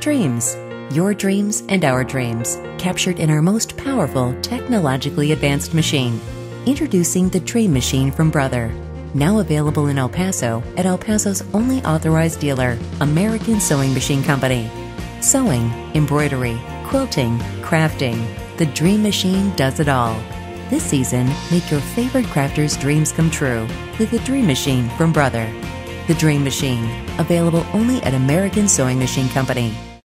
Dreams. Your dreams and our dreams, captured in our most powerful, technologically advanced machine. Introducing the Dream Machine from Brother. Now available in El Paso at El Paso's only authorized dealer, American Sewing Machine Company. Sewing, embroidery, quilting, crafting. The Dream Machine does it all. This season, make your favorite crafter's dreams come true with the Dream Machine from Brother. The Dream Machine, available only at American Sewing Machine Company.